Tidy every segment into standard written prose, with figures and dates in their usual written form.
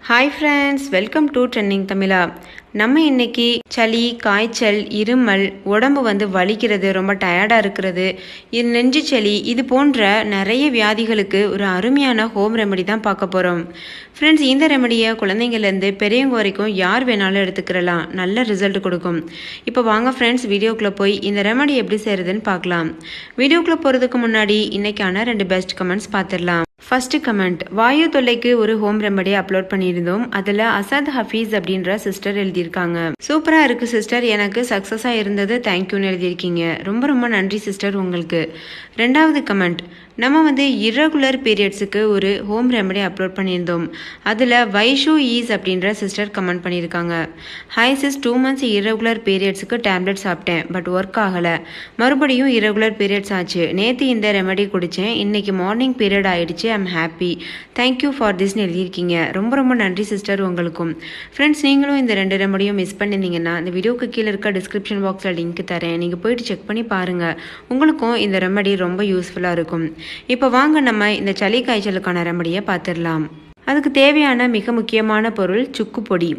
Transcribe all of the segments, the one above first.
Hi friends, welcome to trending தமிழா. நம்ம இன்னைக்கு சளி, காய்ச்சல், இருமல், உடம்பு வலிக்கிறது, ரொம்ப டயர்டாக இருக்கிறது, நெஞ்சு சளி, இது போன்ற நிறைய வியாதிகளுக்கு ஒரு அருமையான ஹோம் ரெமெடி தான் பார்க்க போகிறோம். ஃப்ரெண்ட்ஸ், இந்த ரெமெடியை குழந்தைங்கள்லேருந்து பெரியவங்க வரைக்கும் யார் வேணாலும் எடுத்துக்கிறலாம், நல்ல ரிசல்ட் கொடுக்கும். இப்போ வாங்க ஃப்ரெண்ட்ஸ், வீடியோக்குள்ளே போய் இந்த ரெமெடி எப்படி செய்கிறதுன்னு பார்க்கலாம். வீடியோக்குள்ளே போகிறதுக்கு முன்னாடி இன்னைக்கான 2 பெஸ்ட் கமெண்ட்ஸ் பார்த்துடலாம். ஃபர்ஸ்ட் கமெண்ட், வாயு தொல்லைக்கு ஒரு ஹோம் ரெமெடி அப்லோட் பண்ணியிருந்தோம். அதில் அசத் ஹஃபீஸ் அப்படின்ற சிஸ்டர் எழுதியிருக்காங்க. சூப்பராக இருக்குது சிஸ்டர், எனக்கு சக்ஸஸாக இருந்தது, தேங்க்யூன்னு எழுதியிருக்கீங்க. ரொம்ப ரொம்ப நன்றி சிஸ்டர் உங்களுக்கு. 2வது கமெண்ட், நம்ம இரகுலர் பீரியட்ஸுக்கு ஒரு ஹோம் ரெமெடி அப்லோட் பண்ணியிருந்தோம். அதில் வைஷு ஈஸ் அப்படின்ற சிஸ்டர் கமெண்ட் பண்ணியிருக்காங்க. ஹாய் சிஸ், 2 months இரகுலர் பீரியட்ஸுக்கு டேப்லெட் சாப்பிட்டேன், பட் ஒர்க் ஆகலை. மறுபடியும் இரகுலர் பீரியட்ஸ் ஆச்சு. நேற்று இந்த ரெமெடி குடித்தேன், இன்னைக்கு மார்னிங் பீரியட் ஆயிடுச்சு. ஐம் ஹாப்பி, தேங்க்யூ ஃபார் திஸ்ன்னு எழுதியிருக்கீங்க. ரொம்ப ரொம்ப நன்றி சிஸ்டர் உங்களுக்கும். ஃப்ரெண்ட்ஸ், நீங்களும் இந்த 2 ரெமெடியும் மிஸ் பண்ணியிருந்தீங்கன்னா இந்த வீடியோக்கு கீழே இருக்க டிஸ்கிரிப்ஷன் பாக்ஸில் லிங்க் தரேன், நீங்கள் போயிட்டு செக் பண்ணி பாருங்கள். உங்களுக்கும் இந்த ரெமெடி ரொம்ப யூஸ்ஃபுல்லாக இருக்கும். இப்போ வாங்க நம்ம இந்த சளி காய்ச்சலுக்கான ரெமடியை பார்த்துடலாம். அதுக்கு தேவையான மிக முக்கியமான பொருள் சுக்கு பொடி.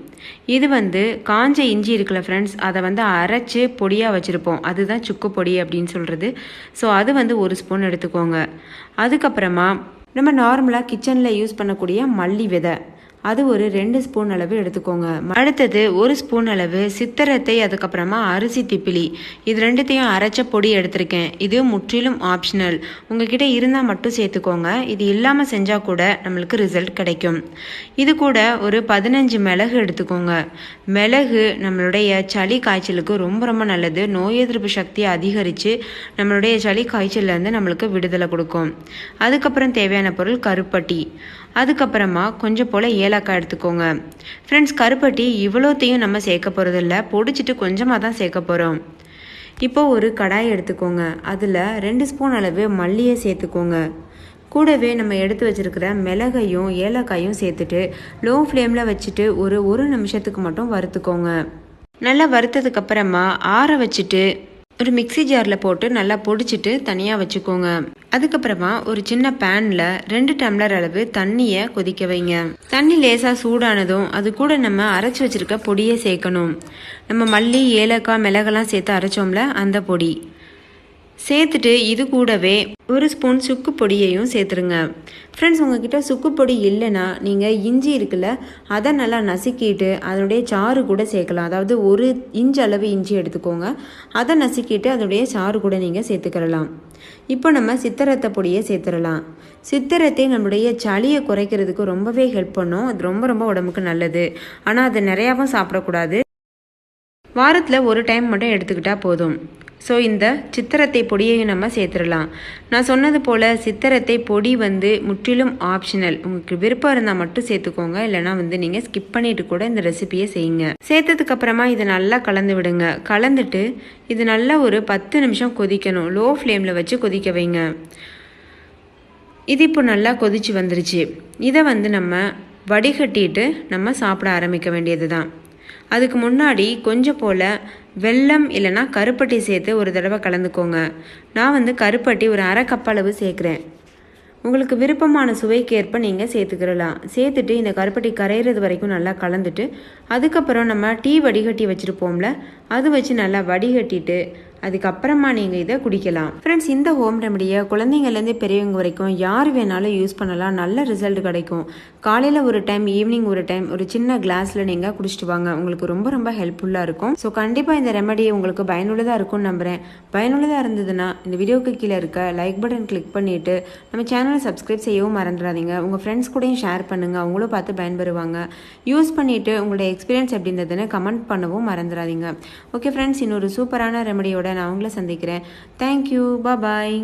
இது காஞ்ச இஞ்சி இருக்குல்ல ஃப்ரெண்ட்ஸ், அதை அரைச்சி பொடியாக வச்சுருப்போம், அதுதான் சுக்கு பொடி அப்படின்னு சொல்கிறது. ஸோ அது 1 ஸ்பூன் எடுத்துக்கோங்க. அதுக்கப்புறமா நம்ம நார்மலாக கிச்சனில் யூஸ் பண்ணக்கூடிய மல்லி விதை, அது ஒரு 2 ஸ்பூன் அளவு எடுத்துக்கோங்க. அடுத்தது 1 ஸ்பூன் அளவு சித்திரத்தை, அதுக்கப்புறமா அரிசி திப்பிலி, இது 2த்தையும் அரைச்ச பொடி எடுத்திருக்கேன். இது முற்றிலும் ஆப்ஷனல், உங்ககிட்ட இருந்தால் மட்டும் சேர்த்துக்கோங்க. இது இல்லாமல் செஞ்சால் கூட நம்மளுக்கு ரிசல்ட் கிடைக்கும். இது கூட ஒரு 15 மிளகு எடுத்துக்கோங்க. மிளகு நம்மளுடைய சளி காய்ச்சலுக்கு ரொம்ப ரொம்ப நல்லது. நோய் எதிர்ப்பு சக்தியை அதிகரித்து நம்மளுடைய சளி காய்ச்சல்லேருந்து நம்மளுக்கு விடுதலை கொடுக்கும். அதுக்கப்புறம் தேவையான பொருள் கருப்பட்டி, அதுக்கப்புறமா கொஞ்சம் போல் ஏலக்காய் எடுத்துக்கோங்க. ஃப்ரெண்ட்ஸ், கருப்பட்டி இவ்வளோத்தையும் நம்ம சேர்க்க போகிறதில்ல, பொடிச்சிட்டு கொஞ்சமாக தான் சேர்க்க போகிறோம். இப்போது ஒரு கடாய் எடுத்துக்கோங்க. அதில் 2 ஸ்பூன் அளவு மல்லியை சேர்த்துக்கோங்க. கூடவே நம்ம எடுத்து வச்சுருக்கிற மிளகையும் ஏலக்காயும் சேர்த்துட்டு லோ ஃப்ளேமில் வச்சுட்டு ஒரு நிமிஷத்துக்கு மட்டும் வறுத்துக்கோங்க. நல்லா வறுத்ததுக்கப்புறமா ஆற வச்சுட்டு ஒரு மிக்சி ஜாரில் போட்டு நல்லா பொடிச்சிட்டு தனியாக வச்சுக்கோங்க. அதுக்கப்புறமா ஒரு சின்ன பேனில் 2 டம்ளர் அளவு தண்ணியை கொதிக்க வைங்க. தண்ணி லேசாக சூடானதும் அது கூட நம்ம அரைச்சி வச்சுருக்க பொடியை சேர்க்கணும். நம்ம மல்லி, ஏலக்காய், மிளகெல்லாம் சேர்த்து அரைச்சோம்ல, அந்த பொடி சேர்த்துட்டு இது கூடவே 1 ஸ்பூன் சுக்கு பொடியையும் சேர்த்துருங்க. ஃப்ரெண்ட்ஸ், உங்ககிட்ட சுக்கு பொடி இல்லைன்னா நீங்கள் இஞ்சி இருக்குல்ல, அதை நல்லா நசுக்கிட்டு அதனுடைய சாறு கூட சேர்க்கலாம். அதாவது 1 இன்ச் அளவு இஞ்சி எடுத்துக்கோங்க, அதை நசுக்கிட்டு அதனுடைய சாறு கூட நீங்கள் சேர்த்துக்கிறலாம். இப்போ நம்ம சித்திரத்தை பொடியை சேர்த்துடலாம். சித்திரத்தை நம்மளுடைய சளியை குறைக்கிறதுக்கு ரொம்பவே ஹெல்ப் பண்ணும். அது ரொம்ப ரொம்ப உடம்புக்கு நல்லது. ஆனால் அது நிறையாவும் சாப்பிடக்கூடாது, வாரத்தில் 1 டைம் மட்டும் எடுத்துக்கிட்டால் போதும். ஸோ இந்த சித்திரத்தை பொடியையும் நம்ம சேர்த்துடலாம். நான் சொன்னது போல் சித்திரத்தை பொடி முற்றிலும் ஆப்ஷனல், உங்களுக்கு விருப்பம் இருந்தால் மட்டும் சேர்த்துக்கோங்க, இல்லைனா நீங்கள் ஸ்கிப் பண்ணிட்டு கூட இந்த ரெசிபியை செய்யுங்க. சேர்த்ததுக்கப்புறமா இதை நல்லா கலந்து விடுங்க. கலந்துட்டு இது நல்லா ஒரு 10 நிமிஷம் கொதிக்கணும். லோ ஃப்ளேமில் வச்சு கொதிக்க வைங்க. இது இப்போ நல்லா கொதிச்சு வந்துருச்சு. இதை நம்ம வடிகட்டிட்டு நம்ம சாப்பிட ஆரம்பிக்க வேண்டியது தான். அதுக்கு முன்னாடி கொஞ்சம் போல் வெல்லம் இல்லைனா கருப்பட்டி சேர்த்து ஒரு தடவை கலந்துக்கோங்க. நான் கருப்பட்டி ஒரு 1/2 கப் அளவு சேர்க்குறேன். உங்களுக்கு விருப்பமான சுவைக்கு ஏற்ப நீங்கள் சேர்த்துக்கிறலாம். சேர்த்துட்டு இந்த கருப்பட்டி கரையிறது வரைக்கும் நல்லா கலந்துட்டு அதுக்கப்புறம் நம்ம டீ வடிகட்டி வச்சுருப்போம்ல, அது வச்சு நல்லா வடிகட்டிட்டு அதுக்கப்புறமா நீங்கள் இதை குடிக்கலாம். ஃப்ரெண்ட்ஸ், இந்த ஹோம் ரெமடியை குழந்தைங்கள்லேருந்து பெரியவங்க வரைக்கும் யார் வேணாலும் யூஸ் பண்ணலாம், நல்ல ரிசல்ட் கிடைக்கும். காலையில் ஒரு டைம், ஈவினிங் ஒரு டைம் ஒரு சின்ன கிளாஸில் நீங்கள் குடிச்சிட்டு வாங்க, உங்களுக்கு ரொம்ப ரொம்ப ஹெல்ப்ஃபுல்லாக இருக்கும். ஸோ கண்டிப்பாக இந்த ரெமடியை உங்களுக்கு பயனுள்ளதாக இருக்கும்னு நம்புகிறேன். பயனுள்ளதாக இருந்ததுன்னா இந்த வீடியோக்கு கீழே இருக்க லைக் பட்டன் கிளிக் பண்ணிவிட்டு நம்ம சேனலை சப்ஸ்கிரைப் செய்யவும் மறந்துடாதீங்க. உங்கள் ஃப்ரெண்ட்ஸ் கூடயும் ஷேர் பண்ணுங்கள், அவங்களும் பார்த்து பயன்பெறுவாங்க. யூஸ் பண்ணிவிட்டு உங்களுடைய எக்ஸ்பீரியன்ஸ் எப்படி இருந்ததுன்னு கமெண்ட் பண்ணவும் மறந்துடாதீங்க. ஓகே ஃப்ரெண்ட்ஸ், இன்னொரு சூப்பரான ரெமடியோட நான் உங்களை சந்திக்கிறேன். தேங்க்யூ, பாய்.